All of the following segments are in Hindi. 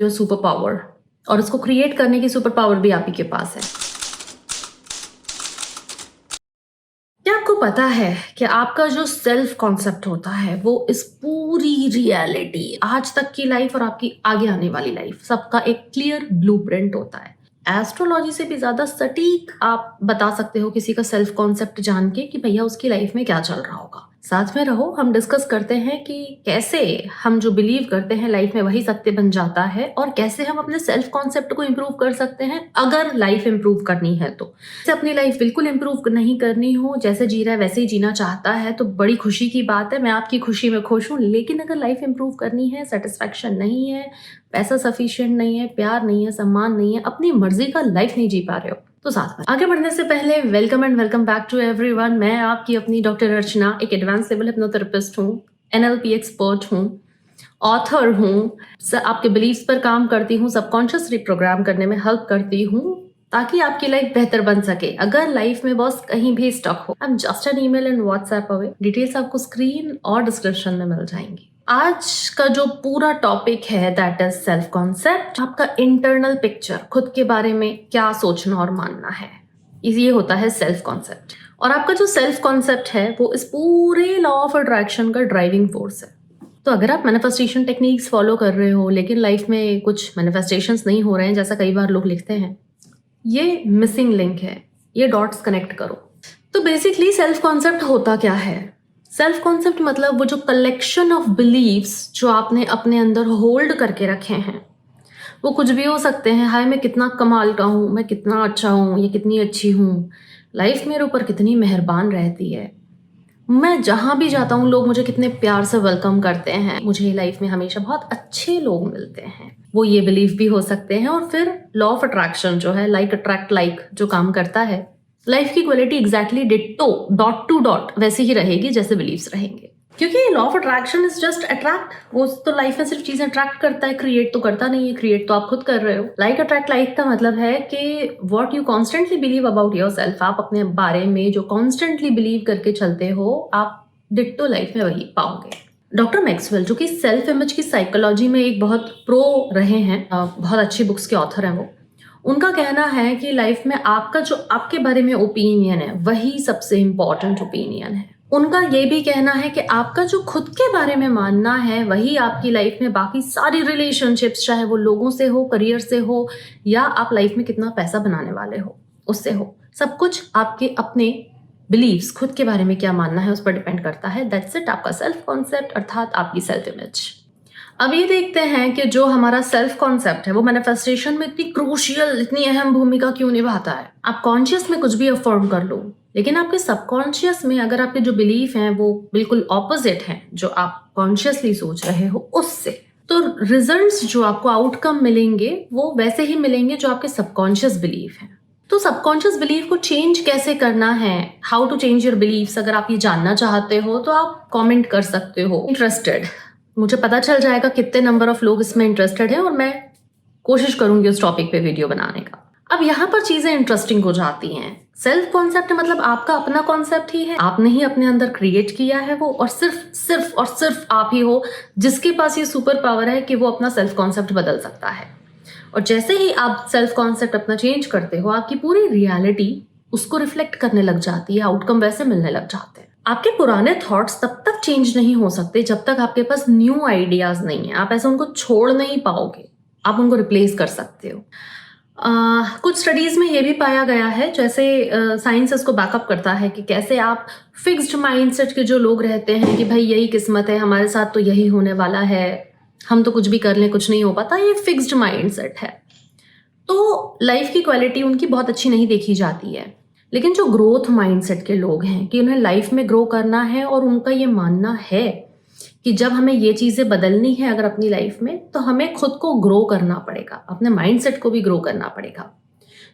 योर सुपर पावर, और उसको क्रिएट करने की सुपर पावर भी आप ही के पास है। क्या आपको पता है कि आपका जो सेल्फ कॉन्सेप्ट होता है वो इस पूरी रियलिटी, आज तक की लाइफ और आपकी आगे आने वाली लाइफ, सबका एक क्लियर ब्लूप्रिंट होता है। एस्ट्रोलॉजी से भी ज्यादा सटीक आप बता सकते हो किसी का सेल्फ कॉन्सेप्ट जान के कि भैया उसकी लाइफ में क्या चल रहा होगा। साथ में रहो, हम डिस्कस करते हैं कि कैसे हम जो बिलीव करते हैं लाइफ में वही सत्य बन जाता है, और कैसे हम अपने सेल्फ कॉन्सेप्ट को इम्प्रूव कर सकते हैं अगर लाइफ इम्प्रूव करनी है तो। जैसे अपनी लाइफ बिल्कुल इम्प्रूव नहीं करनी हो, जैसे जी रहा है वैसे ही जीना चाहता है, तो बड़ी खुशी की बात है, मैं आपकी खुशी में खुश हूँ। लेकिन अगर लाइफ इम्प्रूव करनी है, सेटिस्फैक्शन नहीं है, पैसा सफिशिएंट नहीं है, प्यार नहीं है, सम्मान नहीं है, अपनी मर्जी का लाइफ नहीं जी पा रहे हो, तो साथ में आगे बढ़ने से पहले welcome and welcome back to everyone. मैं आपकी अपनी डॉक्टर अर्चना, एक एडवांस लेवल हिप्नोथेरेपिस्ट हूँ, एनएलपी एक्सपर्ट हूँ, ऑथर हूँ, आपके बिलीव्स पर काम करती हूँ, सबकॉन्शियस रिप्रोग्राम करने में हेल्प करती हूँ ताकि आपकी लाइफ बेहतर बन सके। अगर लाइफ में बस कहीं भी स्टक हो, I am just an email and WhatsApp away. Details आपको स्क्रीन और डिस्क्रिप्शन में मिल जाएंगी। आज का जो पूरा टॉपिक है दैट इज सेल्फ कॉन्सेप्ट, आपका इंटरनल पिक्चर, खुद के बारे में क्या सोचना और मानना है, ये होता है सेल्फ कॉन्सेप्ट। और आपका जो सेल्फ कॉन्सेप्ट है वो इस पूरे लॉ ऑफ अट्रैक्शन का ड्राइविंग फोर्स है। तो अगर आप मैनिफेस्टेशन टेक्निक्स फॉलो कर रहे हो लेकिन लाइफ में कुछ मैनिफेस्टेशंस नहीं हो रहे हैं, जैसा कई बार लोग लिखते हैं, ये मिसिंग लिंक है, ये डॉट्स कनेक्ट करो। तो बेसिकली सेल्फ कॉन्सेप्ट होता क्या है? सेल्फ कॉन्सेप्ट मतलब वो जो कलेक्शन ऑफ बिलीव्स जो आपने अपने अंदर होल्ड करके रखे हैं। वो कुछ भी हो सकते हैं। हाय मैं कितना कमाल का हूँ, मैं कितना अच्छा हूँ, ये कितनी अच्छी हूँ, लाइफ मेरे ऊपर कितनी मेहरबान रहती है, मैं जहाँ भी जाता हूँ लोग मुझे कितने प्यार से वेलकम करते हैं, मुझे लाइफ में हमेशा बहुत अच्छे लोग मिलते हैं। वो ये बिलीव भी हो सकते हैं। और फिर लॉ ऑफ अट्रैक्शन जो है, लाइक अट्रैक्ट लाइक, जो काम करता है, लाइफ की quality exactly ditto dot to dot वैसी ही रहेगी जैसे बिलीव्स रहेंगे, क्योंकि law of attraction is just attract. वो तो लाइफ में सिर्फ चीजें अट्रैक्ट करता है, क्रिएट तो करता नहीं है। क्रिएट तो आप खुद कर रहे हो। लाइक अट्रैक्ट लाइक का मतलब है कि what you constantly believe about yourself, आप अपने बारे में जो कॉन्स्टेंटली बिलीव करके चलते हो, आप डिट्टो लाइफ में वही पाओगे। डॉक्टर मैक्सवेल, जो कि सेल्फ इमेज की साइकोलॉजी में एक बहुत प्रो रहे हैं, बहुत अच्छी बुक्स के ऑथर हैं वो, उनका कहना है कि लाइफ में आपका जो आपके बारे में ओपिनियन है वही सबसे इंपॉर्टेंट ओपिनियन है। उनका ये भी कहना है कि आपका जो खुद के बारे में मानना है वही आपकी लाइफ में बाकी सारी रिलेशनशिप्स, चाहे वो लोगों से हो, करियर से हो, या आप लाइफ में कितना पैसा बनाने वाले हो उससे हो, सब कुछ आपके अपने बिलीव्स, खुद के बारे में क्या मानना है उस पर डिपेंड करता है। दैट्स इट, आपका सेल्फ कॉन्सेप्ट अर्थात आपकी सेल्फ इमेज। अब ये देखते हैं कि जो हमारा सेल्फ कॉन्सेप्ट है वो मैनिफेस्टेशन में इतनी क्रूशियल, इतनी अहम भूमिका क्यों निभाता है। आप कॉन्शियस में कुछ भी अफर्म कर लो, लेकिन आपके सबकॉन्शियस में अगर आपके जो बिलीफ हैं वो बिल्कुल ऑपोजिट हैं जो आप कॉन्शियसली सोच रहे हो उससे, तो रिजल्ट्स जो आपको आउटकम मिलेंगे वो वैसे ही मिलेंगे जो आपके सबकॉन्शियस बिलीफ हैं। तो सबकॉन्शियस बिलीफ को चेंज कैसे करना है, how to change your believes, अगर आप ये जानना चाहते हो तो आप कमेंट कर सकते हो इंटरेस्टेड। मुझे पता चल जाएगा कितने नंबर ऑफ लोग इसमें इंटरेस्टेड हैं और मैं कोशिश करूंगी उस टॉपिक पे वीडियो बनाने का। अब यहाँ पर चीजें इंटरेस्टिंग हो जाती हैं। सेल्फ कॉन्सेप्ट मतलब आपका अपना कॉन्सेप्ट ही है, आपने ही अपने अंदर क्रिएट किया है वो, और सिर्फ आप ही हो जिसके पास ये सुपर पावर है कि वो अपना सेल्फ कॉन्सेप्ट बदल सकता है। और जैसे ही आप सेल्फ कॉन्सेप्ट अपना चेंज करते हो, आपकी पूरी रियलिटी उसको रिफ्लेक्ट करने लग जाती है, आउटकम वैसे मिलने लग जाते हैं। आपके पुराने थॉट्स तब तक चेंज नहीं हो सकते जब तक आपके पास न्यू आइडियाज नहीं है। आप ऐसे उनको छोड़ नहीं पाओगे, आप उनको रिप्लेस कर सकते हो। कुछ स्टडीज में ये भी पाया गया है, जैसे साइंस इसको बैकअप करता है कि कैसे आप फिक्स्ड माइंडसेट के जो लोग रहते हैं कि भाई यही किस्मत है, हमारे साथ तो यही होने वाला है, हम तो कुछ भी कर लें कुछ नहीं हो पाता, ये फिक्स्ड माइंडसेट है। तो लाइफ की क्वालिटी उनकी बहुत अच्छी नहीं देखी जाती है। लेकिन जो ग्रोथ माइंडसेट के लोग हैं कि उन्हें लाइफ में ग्रो करना है और उनका ये मानना है कि जब हमें ये चीजें बदलनी है अगर अपनी लाइफ में, तो हमें खुद को ग्रो करना पड़ेगा, अपने माइंडसेट को भी ग्रो करना पड़ेगा।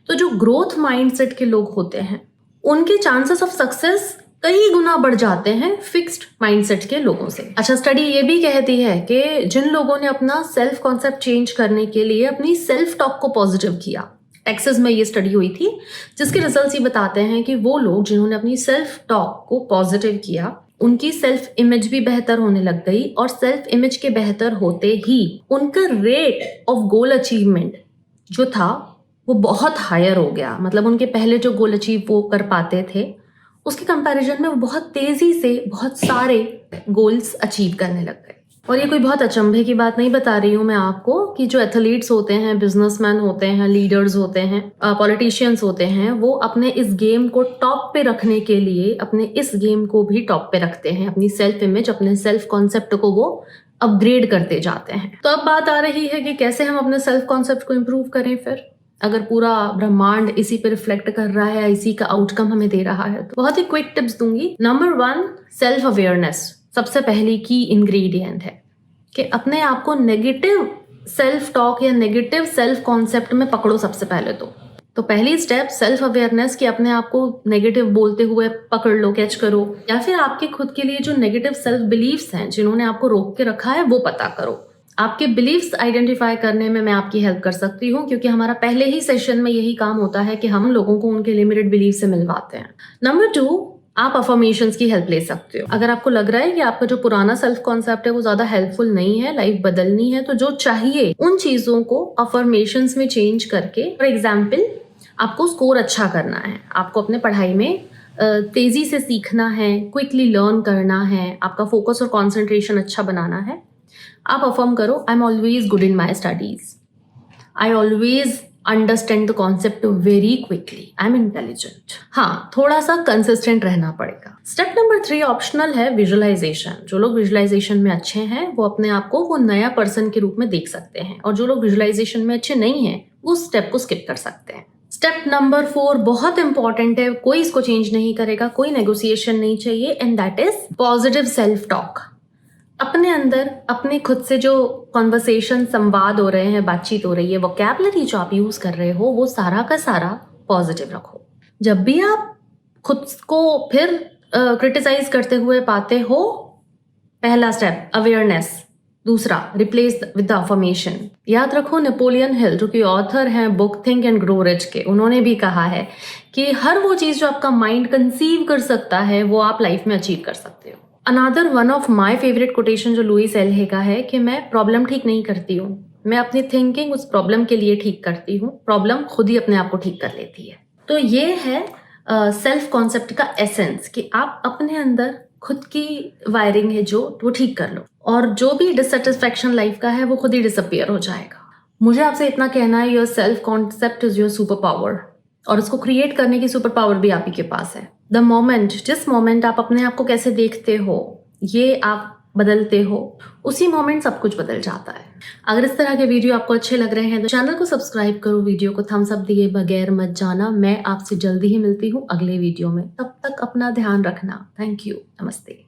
तो जो ग्रोथ माइंडसेट के लोग होते हैं उनके चांसेस ऑफ सक्सेस कई गुना बढ़ जाते हैं फिक्स्ड माइंडसेट के लोगों से। अच्छा, स्टडी ये भी कहती है कि जिन लोगों ने अपना सेल्फ कॉन्सेप्ट चेंज करने के लिए अपनी सेल्फ टॉक को पॉजिटिव किया, टेक्सास में ये स्टडी हुई थी, जिसके रिजल्ट्स ये बताते हैं कि वो लोग जिन्होंने अपनी सेल्फ टॉक को पॉजिटिव किया उनकी सेल्फ इमेज भी बेहतर होने लग गई और सेल्फ इमेज के बेहतर होते ही उनका रेट ऑफ गोल अचीवमेंट जो था वो बहुत हायर हो गया। मतलब उनके पहले जो गोल अचीव वो कर पाते थे उसके कंपैरिजन में वो बहुत तेजी से बहुत सारे गोल्स अचीव करने लग गए। और ये कोई बहुत अचंभे की बात नहीं बता रही हूँ मैं आपको कि जो एथलीट्स होते हैं, बिजनेसमैन होते हैं, लीडर्स होते हैं, पॉलिटिशियंस होते हैं, वो अपने इस गेम को टॉप पे रखने के लिए अपने इस गेम को भी टॉप पे रखते हैं। अपनी सेल्फ इमेज, अपने सेल्फ कॉन्सेप्ट को वो अपग्रेड करते जाते हैं। तो अब बात आ रही है कि कैसे हम अपने सेल्फ कॉन्सेप्ट को इम्प्रूव करें फिर, अगर पूरा ब्रह्मांड इसी पे रिफ्लेक्ट कर रहा है, इसी का आउटकम हमें दे रहा है। तो बहुत ही क्विक टिप्स दूंगी। नंबर 1, सेल्फ अवेयरनेस सबसे पहली की इंग्रेडिएंट है कि अपने आप को नेगेटिव सेल्फ टॉक या नेगेटिव सेल्फ कॉन्सेप्ट में पकड़ो सबसे पहले। तो पहली स्टेप सेल्फ अवेयरनेस कि अपने आप को नेगेटिव बोलते हुए पकड़ लो, कैच करो, या फिर आपके खुद के लिए जो नेगेटिव सेल्फ बिलीव्स हैं जिन्होंने आपको रोक के रखा है वो पता करो। आपके बिलीव्स आइडेंटिफाई करने में मैं आपकी हेल्प कर सकती हूँ, क्योंकि हमारा पहले ही सेशन में यही काम होता है कि हम लोगों को उनके लिमिटेड बिलीव से मिलवाते हैं। नंबर 2, आप अफर्मेशंस की हेल्प ले सकते हो। अगर आपको लग रहा है कि आपका जो पुराना सेल्फ कॉन्सेप्ट है वो ज्यादा हेल्पफुल नहीं है, लाइफ बदलनी है, तो जो चाहिए उन चीजों को अफर्मेशंस में चेंज करके, फॉर एग्जाम्पल आपको स्कोर अच्छा करना है, आपको अपने पढ़ाई में तेजी से सीखना है, क्विकली लर्न करना है, आपका फोकस और कॉन्सेंट्रेशन अच्छा बनाना है, आप अफर्म करो, I am always good in my studies, I always understand the concept very quickly, I am intelligent. हाँ, थोड़ा सा कंसिस्टेंट रहना पड़ेगा। स्टेप नंबर 3 ऑप्शनल है, विजुअलाइजेशन। जो लोग विजुअलाइजेशन में अच्छे हैं वो अपने आप को वो नया पर्सन के रूप में देख सकते हैं, और जो लोग विजुअलाइजेशन में अच्छे नहीं हैं वो स्टेप को स्किप कर सकते हैं। स्टेप नंबर 4 बहुत इंपॉर्टेंट है, कोई इसको चेंज नहीं करेगा, कोई नेगोशिएशन नहीं चाहिए, and that is positive self talk. अपने अंदर अपने खुद से जो कॉन्वर्सेशन, संवाद हो रहे हैं, बातचीत हो रही है, वोकैबुलरी जो आप यूज कर रहे हो वो सारा का सारा पॉजिटिव रखो। जब भी आप खुद को फिर क्रिटिसाइज करते हुए पाते हो, पहला स्टेप अवेयरनेस, दूसरा रिप्लेस विद द अफर्मेशन। याद रखो, नेपोलियन हिल जो कि ऑथर हैं book think and grow rich के, उन्होंने भी कहा है कि हर वो चीज जो आपका माइंड कंसीव कर सकता है वो आप लाइफ में अचीव कर सकते हो। Another one of my favourite quotation जो लुइस एलहे का है कि मैं प्रॉब्लम ठीक नहीं करती हूँ, मैं अपनी थिंकिंग उस प्रॉब्लम के लिए ठीक करती हूँ, प्रॉब्लम खुद ही अपने आप को ठीक कर लेती है। तो ये है सेल्फ कॉन्सेप्ट का एसेंस कि आप अपने अंदर खुद की वायरिंग है जो वो ठीक कर लो, और जो भी डिससेटिस्फैक्शन लाइफ का है वो खुद ही डिसअपियर हो जाएगा। मुझे आपसे इतना कहना है, your self concept is your super power, और उसको क्रिएट करने की सुपर पावर भी आप ही के पास है। द मोमेंट, जिस मोमेंट आप अपने आप को कैसे देखते हो, ये आप बदलते हो, उसी मोमेंट सब कुछ बदल जाता है। अगर इस तरह के वीडियो आपको अच्छे लग रहे हैं तो चैनल को सब्सक्राइब करो, वीडियो को थम्स अप दिए बगैर मत जाना। मैं आपसे जल्दी ही मिलती हूँ अगले वीडियो में, तब तक अपना ध्यान रखना। थैंक यू, नमस्ते।